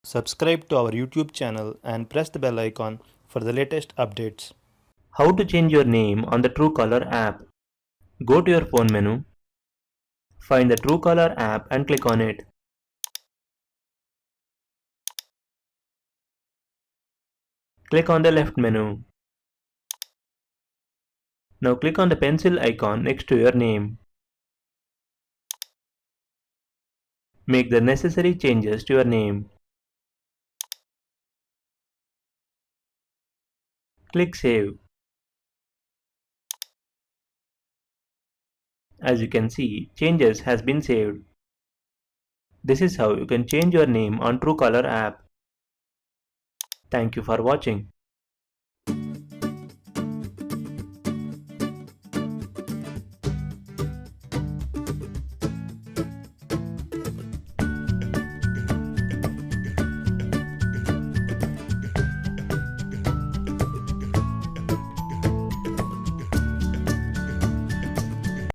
Subscribe to our YouTube channel and press the bell icon for the latest updates. How to change your name on the Truecaller app. Go to your phone menu, find the Truecaller app and click on it. Click on the left menu. Now click on the pencil icon next to your name. Make the necessary changes to your name. Click Save. As you can see, changes has been saved. This is how you can change your name on Truecaller app. Thank you for watching.